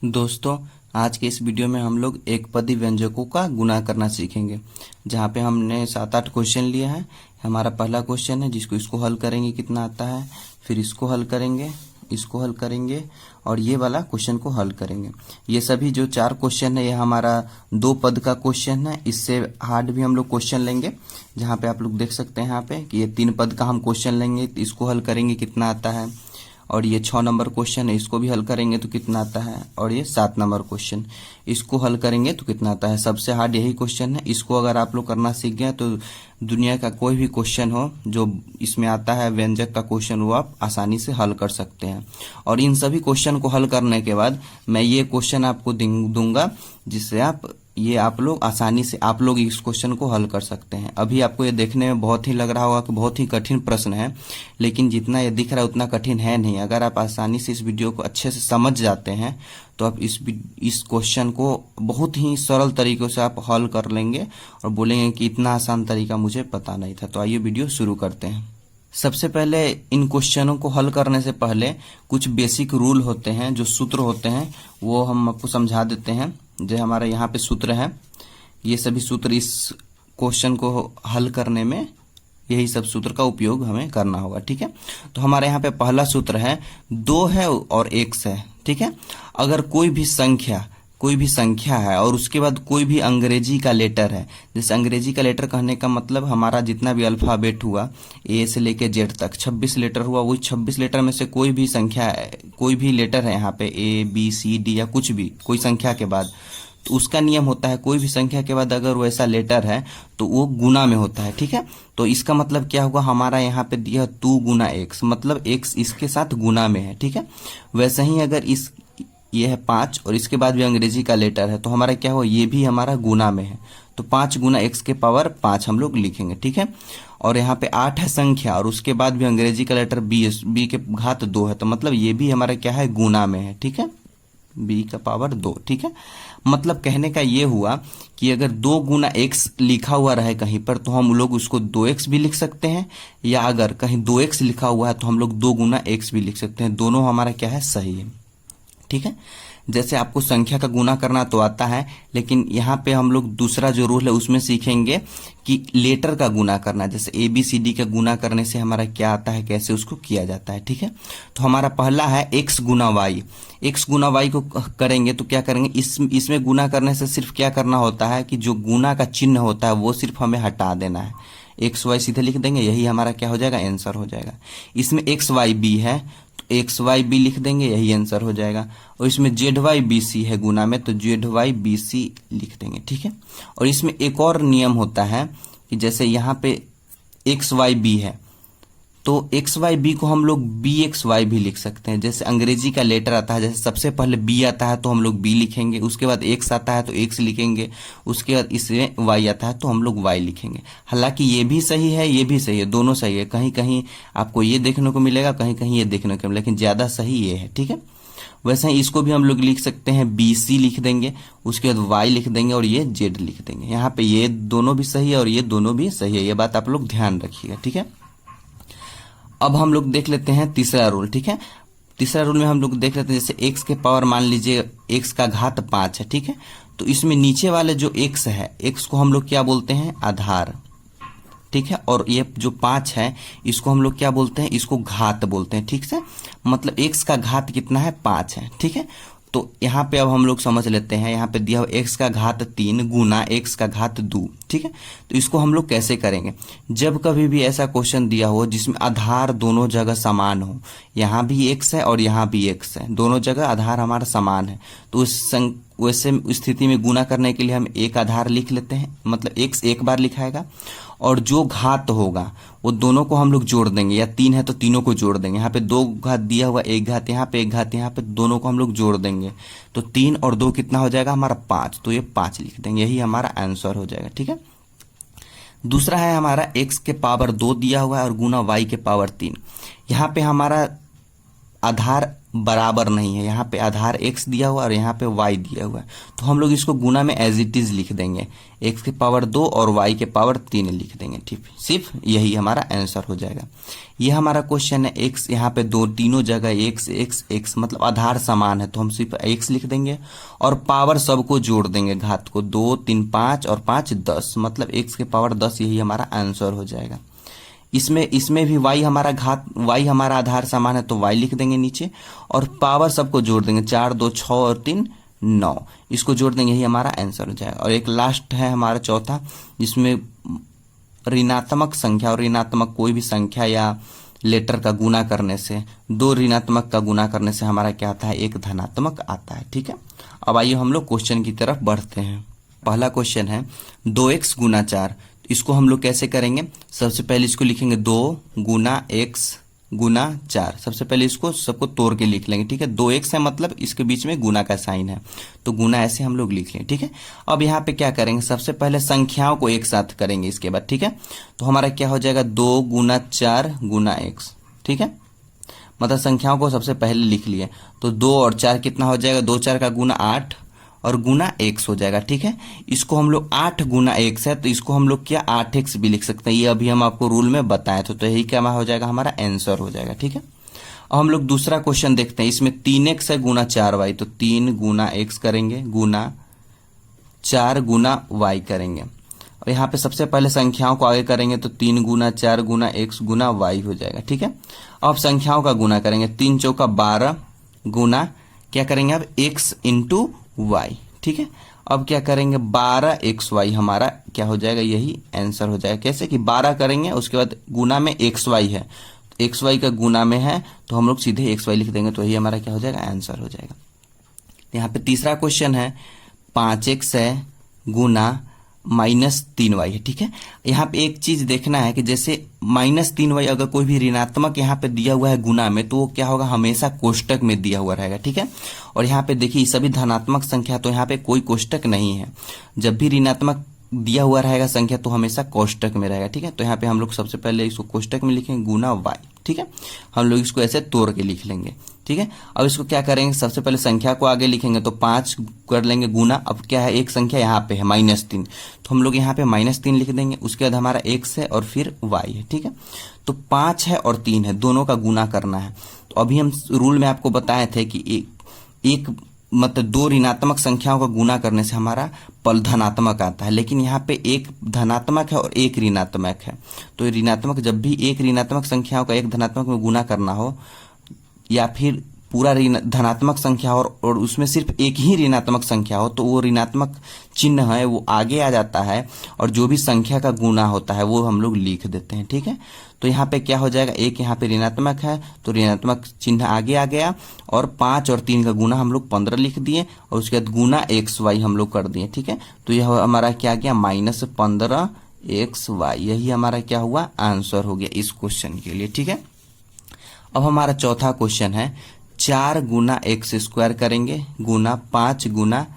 दोस्तों, आज के इस वीडियो में हम लोग एक पदी व्यंजकों का गुणा करना सीखेंगे। जहाँ पे हमने 7-8 क्वेश्चन लिए हैं। हमारा पहला क्वेश्चन है जिसको इसको हल करेंगे कितना आता है, फिर इसको हल करेंगे, इसको हल करेंगे और ये वाला क्वेश्चन को हल करेंगे। ये सभी जो 4 क्वेश्चन है ये हमारा 2 पद का क्वेश्चन है। इससे हार्ड भी हम लोग क्वेश्चन लेंगे, जहाँ पे आप लोग देख सकते हैं यहाँ पे कि ये 3 पद का हम क्वेश्चन लेंगे, इसको हल करेंगे कितना आता है। और ये 6 नंबर क्वेश्चन है, इसको भी हल करेंगे तो कितना आता है। और ये 7 नंबर क्वेश्चन, इसको हल करेंगे तो कितना आता है। सबसे हार्ड यही क्वेश्चन है। इसको अगर आप लोग करना सीख गए तो दुनिया का कोई भी क्वेश्चन हो जो इसमें आता है व्यंजक का क्वेश्चन, वो आप आसानी से हल कर सकते हैं। और इन सभी क्वेश्चन को हल करने के बाद मैं ये क्वेश्चन आपको दूंगा, जिससे आप लोग आसानी से आप लोग इस क्वेश्चन को हल कर सकते हैं। अभी आपको ये देखने में बहुत ही लग रहा होगा कि बहुत ही कठिन प्रश्न है, लेकिन जितना ये दिख रहा है उतना कठिन है नहीं। अगर आप आसानी से इस वीडियो को अच्छे से समझ जाते हैं तो आप इस क्वेश्चन को बहुत ही सरल तरीकों से आप हल कर लेंगे और बोलेंगे कि इतना आसान तरीका मुझे पता नहीं था। तो आइए वीडियो शुरू करते हैं। सबसे पहले इन क्वेश्चनों को हल करने से पहले कुछ बेसिक रूल होते हैं, जो सूत्र होते हैं, वो हम आपको समझा देते हैं। जो हमारा यहाँ पे सूत्र है, ये सभी सूत्र इस क्वेश्चन को हल करने में यही सब सूत्र का उपयोग हमें करना होगा। ठीक है, तो हमारे यहाँ पे पहला सूत्र है 2 है और x है। ठीक है, अगर कोई भी संख्या है और उसके बाद कोई भी अंग्रेजी का लेटर है, जैसे अंग्रेजी का लेटर कहने का मतलब हमारा जितना भी अल्फाबेट हुआ ए से लेके जेड तक 26 लेटर हुआ, वही 26 लेटर में से कोई भी संख्या कोई भी लेटर है यहाँ पे ए बी सी डी या कुछ भी कोई संख्या के बाद, तो उसका नियम होता है कोई भी संख्या के बाद अगर वैसा लेटर है तो वो गुना में होता है। ठीक है, तो इसका मतलब क्या होगा, हमारा यहाँ पे दिया 2 गुना x, मतलब x इसके साथ गुना में है। ठीक है, वैसे ही अगर ये है 5 और इसके बाद भी अंग्रेजी का लेटर है तो हमारा क्या होगा, ये भी हमारा गुना में है, तो 5 गुना x के पावर 5 हम लोग लिखेंगे। ठीक है, और यहाँ पे 8 है संख्या और उसके बाद भी अंग्रेजी का लेटर b के घात 2 है, तो मतलब ये भी हमारा क्या है, गुना में है। ठीक है, b का पावर 2। ठीक है, मतलब कहने का ये हुआ कि अगर 2 गुना x लिखा हुआ रहे कहीं पर तो हम लोग उसको 2x भी लिख सकते हैं, या अगर कहीं 2x लिखा हुआ है तो हम लोग 2 गुना x भी लिख सकते हैं। दोनों हमारा क्या है, सही है। ठीक है, जैसे आपको संख्या का गुना करना तो आता है, लेकिन यहाँ पे हम लोग दूसरा जो रूल है उसमें सीखेंगे कि लेटर का गुना करना। जैसे ए बी सी डी का गुना करने से हमारा क्या आता है, कैसे उसको किया जाता है। ठीक है, तो हमारा पहला है x गुना वाई। x गुना वाई को करेंगे तो क्या करेंगे, इसमें गुना करने से सिर्फ क्या करना होता है कि जो गुना का चिन्ह होता है वो सिर्फ हमें हटा देना है। एक्स वाई सीधे लिख देंगे, यही हमारा क्या हो जाएगा, आंसर हो जाएगा। इसमें एक्स वाई बी है तो एक्स वाई बी लिख देंगे, यही आंसर हो जाएगा। और इसमें जेड वाई बी सी है गुना में, तो जेड वाई बी सी लिख देंगे। ठीक है, और इसमें एक और नियम होता है कि जैसे यहाँ पे एक्स वाई बी है तो एक्स वाई बी को हम लोग बी एक्स वाई भी लिख सकते हैं। जैसे अंग्रेजी का लेटर आता है, जैसे सबसे पहले बी आता है तो हम लोग बी लिखेंगे, उसके बाद एक्स आता है तो एक्स लिखेंगे, उसके बाद इसमें वाई आता है तो हम लोग वाई लिखेंगे। हालांकि ये भी सही है, ये भी सही है, दोनों सही है। कहीं कहीं आपको ये देखने को मिलेगा, कहीं कहीं ये देखने को मिलेगा, लेकिन ज्यादा सही ये है। ठीक है, वैसे ही इसको भी हम लोग लिख सकते हैं, बी सी लिख देंगे, उसके बाद वाई लिख देंगे और ये जेड लिख देंगे। यहाँ पे ये दोनों भी सही है और ये दोनों भी सही है, ये बात आप लोग ध्यान रखिएगा। ठीक है, अब हम लोग देख लेते हैं तीसरा रूल। ठीक है, तीसरा रूल में हम लोग देख लेते हैं, जैसे x के पावर मान लीजिए x का घात 5 है। ठीक है, तो इसमें नीचे वाले जो x है, x को हम लोग क्या बोलते हैं, आधार। ठीक है, और ये जो 5 है इसको हम लोग क्या बोलते हैं, इसको घात बोलते हैं। ठीक से, मतलब x का घात कितना है, 5 है। ठीक है, तो यहाँ पे अब हम लोग समझ लेते हैं, यहाँ पे दिया हुआ x का घात 3 गुना x का घात 2। ठीक है, तो इसको हम लोग कैसे करेंगे, जब कभी भी ऐसा क्वेश्चन दिया हो जिसमें आधार दोनों जगह समान हो, यहाँ भी x है और यहाँ भी x है, दोनों जगह आधार हमारा समान है, तो वैसे स्थिति में गुना करने के लिए हम एक आधार लिख लेते हैं, मतलब x एक बार लिखाएगा और जो घात होगा वो दोनों को हम लोग जोड़ देंगे, या 3 है तो तीनों को जोड़ देंगे। यहाँ पे 2 घात दिया हुआ, एक घात यहाँ पे, एक घात यहाँ पे, दोनों को हम लोग जोड़ देंगे तो 3 और 2 कितना हो जाएगा हमारा 5, तो ये 5 लिख देंगे, यही हमारा आंसर हो जाएगा। ठीक है, दूसरा है हमारा x के पावर 2 दिया हुआ है और गुना y के पावर 3। यहाँ पे हमारा आधार बराबर नहीं है। यहाँ पे आधार x दिया हुआ और यहाँ पे y दिया हुआ है, तो हम लोग इसको गुना में एज इट इज लिख देंगे, x के पावर 2 और y के पावर 3 लिख देंगे। ठीक, सिर्फ यही हमारा आंसर हो जाएगा। ये हमारा क्वेश्चन है। x यहाँ पे दो तीनों जगह x x x मतलब आधार समान है, तो हम सिर्फ x लिख देंगे और पावर सबको जोड़ देंगे, घात को 2 3 5 और 5 10 मतलब x के पावर 10, यही हमारा आंसर हो जाएगा। इसमें भी y हमारा y हमारा आधार समान है, तो y लिख देंगे नीचे और पावर सबको जोड़ देंगे, 4 2 6 और 3 9, इसको जोड़ देंगे, यही हमारा आंसर हो जाएगा। और एक लास्ट है हमारा चौथा, जिसमें ऋणात्मक संख्या और ऋणात्मक कोई भी संख्या या लेटर का गुना करने से, दो ऋणात्मक का गुना करने से हमारा क्या आता है, एक धनात्मक आता है। ठीक है, अब आइए हम लोग क्वेश्चन की तरफ बढ़ते हैं। पहला क्वेश्चन है 2x गुना 4, इसको हम लोग कैसे करेंगे। सबसे पहले इसको लिखेंगे 2 गुना x गुना 4, सबसे पहले इसको सबको तोड़ के लिख लेंगे। ठीक है, 2x है मतलब इसके बीच में गुना का साइन है, तो गुना ऐसे हम लोग लिख लेंगे। ठीक है, अब यहाँ पे क्या करेंगे, सबसे पहले संख्याओं को एक साथ करेंगे इसके बाद। ठीक है, तो हमारा क्या हो जाएगा 2 गुना 4 गुना x। ठीक है, मतलब संख्याओं को सबसे पहले लिख लिए, तो 2 और 4 कितना हो जाएगा, 2 4 का गुना 8 और गुना x हो जाएगा। ठीक है, इसको हम लोग 8 गुना x है, तो इसको हम लोग क्या 8x भी लिख सकते हैं, ये अभी हम आपको रूल में बताए थे, तो यही क्या हो जाएगा, हमारा आंसर हो जाएगा। ठीक है, अब हम लोग दूसरा क्वेश्चन देखते हैं। इसमें 3x है गुना 4y, तो 3 गुना x करेंगे गुना 4 गुना y करेंगे। और यहाँ पे सबसे पहले संख्याओं को आगे करेंगे, तो 3 गुना 4 गुना x गुना y हो जाएगा। ठीक है, अब संख्याओं का गुना करेंगे, 3 चौका 12 गुना क्या करेंगे अब x इंटू y। ठीक है, अब क्या करेंगे 12xy, हमारा क्या हो जाएगा, यही आंसर हो जाएगा। कैसे कि 12 करेंगे उसके बाद गुना में xy है, तो xy का गुना में है, तो हम लोग सीधे xy लिख देंगे, तो यही हमारा क्या हो जाएगा, आंसर हो जाएगा। यहाँ पे तीसरा क्वेश्चन है 5x है गुना -3y है। ठीक है, यहाँ पे एक चीज देखना है कि जैसे -3y अगर कोई भी ऋणात्मक यहाँ पे दिया हुआ है गुना में, तो वो क्या होगा, हमेशा कोष्टक में दिया हुआ रहेगा। ठीक है, और यहाँ पे देखिए सभी धनात्मक संख्या, तो यहाँ पे कोई कोष्टक नहीं है। जब भी ऋणात्मक दिया हुआ रहेगा संख्या, तो हमेशा कोष्टक में रहेगा। ठीक है, तो यहाँ पे हम लोग सबसे पहले इसको कोष्टक में लिखेंगे गुना y। ठीक है, हम लोग इसको ऐसे तोड़ के लिख लेंगे। ठीक है, अब इसको क्या करेंगे, सबसे पहले संख्या को आगे लिखेंगे, तो 5 कर लेंगे गुना, अब क्या है एक संख्या यहाँ पे है -3, तो हम लोग यहाँ पे -3 लिख देंगे, उसके बाद हमारा x है और फिर y है। ठीक है, तो 5 है और 3 है, दोनों का गुना करना है। तो अभी हम रूल में आपको बताए थे कि एक मतलब दो ऋणात्मक संख्याओं का गुना करने से हमारा पल धनात्मक आता है, लेकिन यहाँ पे एक धनात्मक है और एक ऋणात्मक है, तो ऋणात्मक जब भी एक ऋणात्मक संख्याओं का एक धनात्मक में गुना करना हो, या फिर पूरा धनात्मक संख्या हो और उसमें सिर्फ एक ही ऋणात्मक संख्या हो, तो वो ऋणात्मक चिन्ह है वो आगे आ जाता है, और जो भी संख्या का गुना होता है वो हम लोग लिख देते हैं। ठीक है, तो यहाँ पे क्या हो जाएगा, एक यहाँ पे ऋणात्मक है तो ऋणात्मक चिन्ह आगे आ गया, और 5 और 3 का गुना हम लोग 15 लिख दिए, और उसके बाद गुना xy हम लोग कर दिए। ठीक है, तो यह हमारा क्या गया -15xy, यही हमारा क्या हुआ, आंसर हो गया इस क्वेश्चन के लिए। ठीक है, अब हमारा चौथा क्वेश्चन है 4 गुना x² करेंगे गुना 5 गुना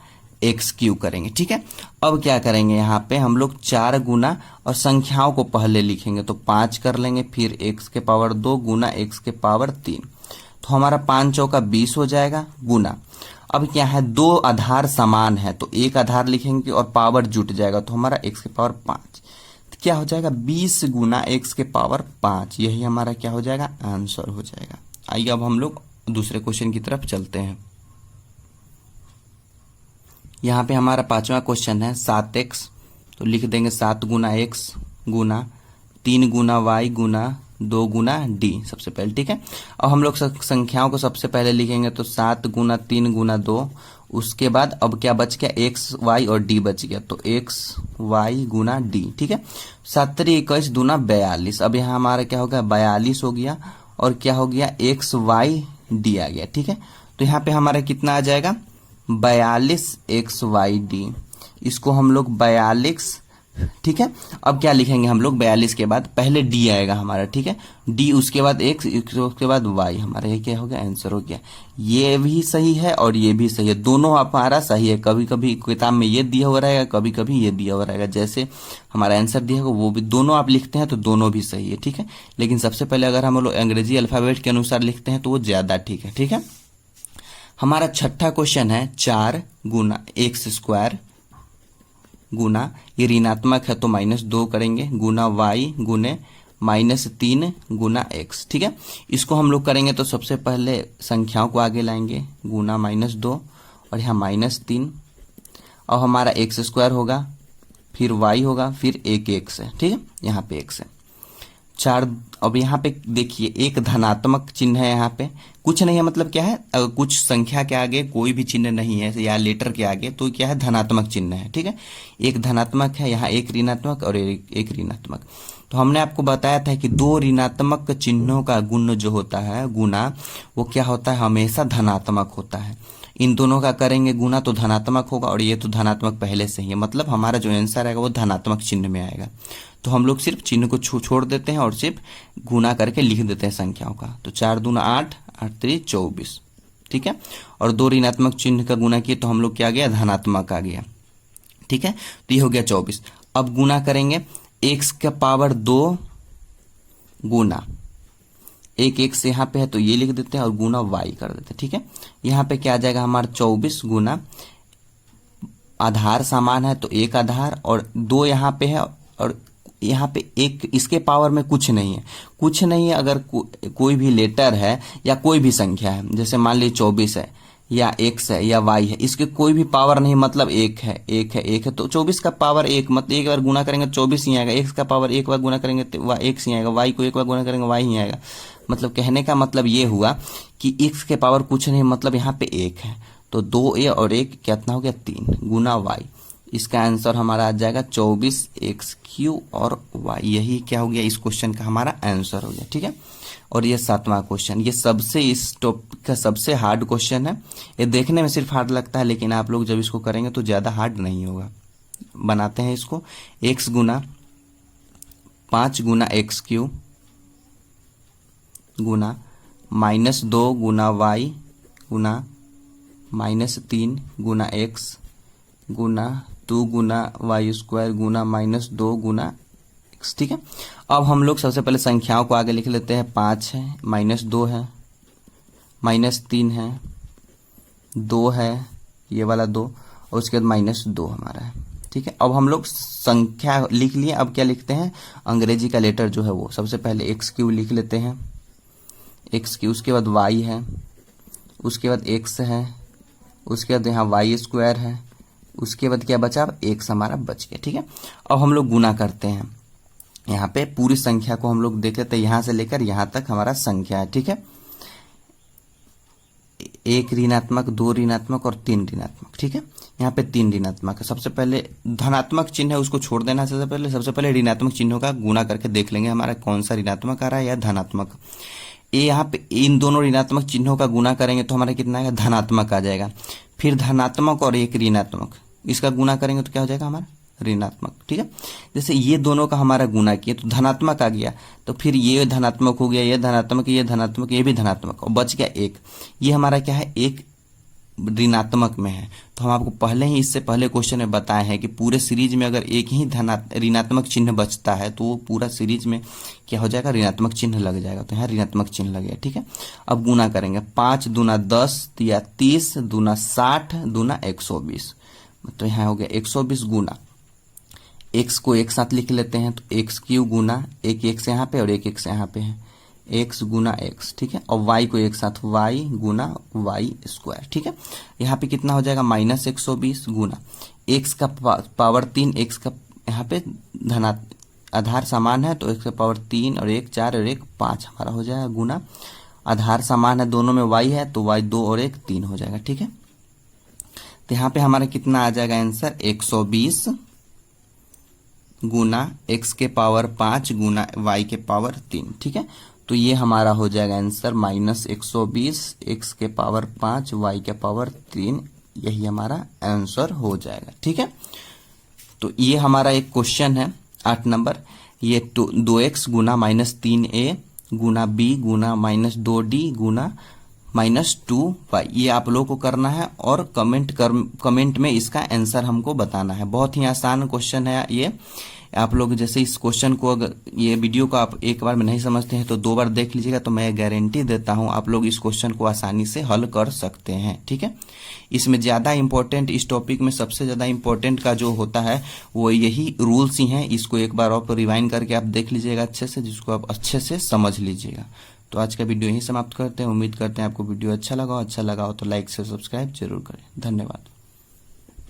x³ करेंगे। ठीक है, अब क्या करेंगे, यहाँ पे हम लोग 4 गुना और संख्याओं को पहले लिखेंगे, तो 5 कर लेंगे, फिर x के पावर 2 गुना x के पावर 3, तो हमारा 5 चौका 20 हो जाएगा गुना। अब क्या है, दो आधार समान है, तो एक आधार लिखेंगे और पावर जुट जाएगा, तो हमारा x के पावर 5, तो क्या हो जाएगा 20 गुना x के पावर 5, यही हमारा क्या हो जाएगा, आंसर हो जाएगा। आइए अब हम लोग दूसरे क्वेश्चन की तरफ चलते हैं। यहाँ पे हमारा पांचवा क्वेश्चन है 7x, तो लिख देंगे 7 गुना x गुना 3 गुना y गुना 2 गुना d सबसे पहले। ठीक है, अब हम लोग संख्याओं को सबसे पहले लिखेंगे, तो 7 गुना 3 गुना 2, उसके बाद अब क्या बच गया, x y और d बच गया, तो x y गुना d। ठीक है, 7 21 दूना 42, अब यहाँ हमारा क्या हो गया 42 हो गया, और क्या हो गया x y d आ गया। ठीक है, तो यहाँ पे हमारा कितना आ जाएगा 42xyd, इसको हम लोग 42। ठीक है, अब क्या लिखेंगे हम लोग 42 के बाद पहले d आएगा हमारा। ठीक है, d उसके बाद x उसके बाद y, हमारा ये क्या हो गया, आंसर हो गया। ये भी सही है और ये भी सही है, दोनों हमारा सही है। कभी कभी किताब में ये दिया हुआ रहेगा, कभी कभी ये दिया हुआ रहेगा, जैसे हमारा आंसर दिया होगा वो भी दोनों आप लिखते हैं तो दोनों भी सही है। ठीक है, लेकिन सबसे पहले अगर हम लोग अंग्रेजी अल्फाबेट के अनुसार लिखते हैं तो वो ज्यादा ठीक है। ठीक है, हमारा छठा क्वेश्चन है 4 गुना एक्स स्क्वायर गुना, ये ऋणात्मक है तो -2 करेंगे, गुना वाई गुने -3 गुना एक्स। ठीक है, इसको हम लोग करेंगे तो सबसे पहले संख्याओं को आगे लाएंगे, गुना -2 और यहाँ -3 और हमारा एक्स स्क्वायर होगा, फिर वाई होगा, फिर एक एक्स है। ठीक है, यहाँ पे एक्स है 4। अब यहाँ पे देखिए एक धनात्मक चिन्ह है, यहाँ पे कुछ नहीं है, मतलब क्या है, अगर कुछ संख्या के आगे कोई भी चिन्ह नहीं है या लेटर के आगे तो क्या है, धनात्मक चिन्ह है। ठीक है, एक धनात्मक है, यहाँ एक ऋणात्मक और एक ऋणात्मक। तो हमने आपको बताया था कि दो ऋणात्मक चिन्हों का गुण जो होता है, गुना, वो क्या होता है, हमेशा धनात्मक होता है। इन दोनों का करेंगे गुना तो धनात्मक होगा, और ये तो धनात्मक पहले से ही है, मतलब हमारा जो आंसर आएगा वो धनात्मक चिन्ह में आएगा। तो हम लोग सिर्फ चिन्ह को छोड़ देते हैं और सिर्फ गुना करके लिख देते हैं संख्याओं का। तो 4 दूना 8, 8 3 24। ठीक है, और दो ऋणात्मक चिन्ह का गुना किए तो हम लोग क्या आ गया, धनात्मक आ गया। ठीक है, तो ये हो गया 24। अब गुना करेंगे एक्स का पावर 2 गुना एक एक्स यहाँ पे है तो ये लिख देते हैं और गुना वाई कर देते हैं। ठीक है, यहाँ पे क्या आ जाएगा हमारा 24 गुना, आधार समान है तो एक आधार और 2 यहाँ पे है, और यहाँ पे एक, इसके पावर में कुछ नहीं है, कुछ नहीं है। अगर कोई भी लेटर है या कोई भी संख्या है, जैसे मान लीजिए 24 है या x है या y है, इसके कोई भी पावर नहीं, मतलब एक है, तो 24 का पावर एक, मतलब एक बार गुना करेंगे 24 ही आएगा। x का पावर एक बार गुना करेंगे तो x ही आएगा, y को एक बार गुना करेंगे y ही आएगा। मतलब कहने का मतलब ये हुआ कि x के पावर कुछ नहीं, मतलब यहाँ पे एक है, तो 2a और 1 कितना हो गया, 3 गुना y। इसका आंसर हमारा आ जाएगा 24x³ और y। यही क्या हो गया, इस क्वेश्चन का हमारा आंसर हो गया। ठीक है, और ये 7वां क्वेश्चन, ये सबसे इस टॉपिक का सबसे हार्ड क्वेश्चन है। ये देखने में सिर्फ हार्ड लगता है, लेकिन आप लोग जब इसको करेंगे तो ज़्यादा हार्ड नहीं होगा। बनाते हैं इसको, x गुना 5 गुना x³ गुना -2 गुना y गुना -3 गुना x गुना 2 गुना y² गुना -2 गुना x। ठीक है, अब हम लोग सबसे पहले संख्याओं को आगे लिख लेते हैं। 5 है, -2 है, -3 है, 2 है, ये वाला 2, और उसके बाद -2 हमारा है। ठीक है, अब हम लोग संख्या लिख लिए, अब क्या लिखते हैं, अंग्रेजी का लेटर जो है वो, सबसे पहले x³ लिख लेते हैं, x³, उसके बाद y है, उसके बाद x है, उसके बाद यहाँ y² है, उसके बाद क्या बचा, अब x हमारा बच गया। ठीक है, अब हम लोग गुना करते हैं, यहाँ पे पूरी संख्या को हम लोग देख लेते हैं, यहाँ से लेकर यहाँ तक हमारा संख्या है। ठीक है, 1 ऋणात्मक, 2 ऋणात्मक और 3 ऋणात्मक। ठीक है, यहाँ पे 3 ऋणात्मक है। सबसे पहले धनात्मक चिन्ह है उसको छोड़ देना, सबसे पहले ऋणात्मक चिन्हों का गुना करके देख लेंगे हमारा कौन सा ऋणात्मक आ रहा है या धनात्मक। ये यहाँ पे इन दोनों ऋणात्मक चिन्हों का गुना करेंगे तो हमारा कितना आएगा, धनात्मक आ जाएगा। फिर धनात्मक और एक ऋणात्मक, इसका गुना करेंगे तो क्या हो जाएगा हमारा, ऋणात्मक। ठीक है, जैसे ये दोनों का हमारा गुना किया तो धनात्मक आ गया, तो फिर ये धनात्मक हो गया, ये धनात्मक, ये धनात्मक, ये भी धनात्मक, और बच गया एक। ये हमारा क्या है, एक ऋणात्मक में है। तो हम आपको पहले ही, इससे पहले क्वेश्चन में बताए हैं कि पूरे सीरीज में अगर एक ही ऋणात्मक चिन्ह बचता है तो वो पूरा सीरीज में क्या हो जाएगा, ऋणात्मक चिन्ह लग जाएगा। तो यहाँ ऋणात्मक चिन्ह लग गया। ठीक है, अब गुना करेंगे, 5 दूना 10 या 30 दूना 60 दूना 120, तो यहाँ हो गया 120 गुना x को एक साथ लिख लेते हैं, तो x³ गुना एक x यहाँ पे और एक x यहाँ पे है, x गुना x। ठीक है, और y को एक साथ y गुना y²। ठीक है, यहाँ पे कितना हो जाएगा, -120 गुना x का पावर 3, x का यहाँ पे आधार समान है तो x का पावर 3 और 1 4 और 1 5 हमारा हो जाएगा, गुना आधार समान है, दोनों में y है तो y 2 और 1 3 हो जाएगा। ठीक है, तो यहाँ पे हमारा कितना आ जाएगा आंसर, 120 गुना x के पावर 5 गुना y के पावर 3। ठीक है, तो ये हमारा हो जाएगा आंसर -120 x के पावर 5 y के पावर 3, यही हमारा आंसर हो जाएगा। ठीक है, तो ये हमारा एक क्वेश्चन है 8 नंबर। ये 2x गुना -3a गुना b गुना -2d गुना -2y, ये आप लोगों को करना है और कमेंट में इसका आंसर हमको बताना है। बहुत ही आसान क्वेश्चन है ये। आप लोग जैसे इस क्वेश्चन को, अगर ये वीडियो को आप एक बार में नहीं समझते हैं तो 2 बार देख लीजिएगा, तो मैं गारंटी देता हूं आप लोग इस क्वेश्चन को आसानी से हल कर सकते हैं। ठीक है, इसमें ज्यादा इंपॉर्टेंट, इस टॉपिक में सबसे ज्यादा इंपॉर्टेंट का जो होता है वो यही रूल्स ही हैं। इसको एक बार आप रिवाइंड करके आप देख लीजिएगा अच्छे से, जिसको आप अच्छे से समझ लीजिएगा। तो आज का वीडियो यहीं समाप्त करते हैं। उम्मीद करते हैं आपको वीडियो अच्छा लगा हो तो लाइक से सब्सक्राइब जरूर करें। धन्यवाद।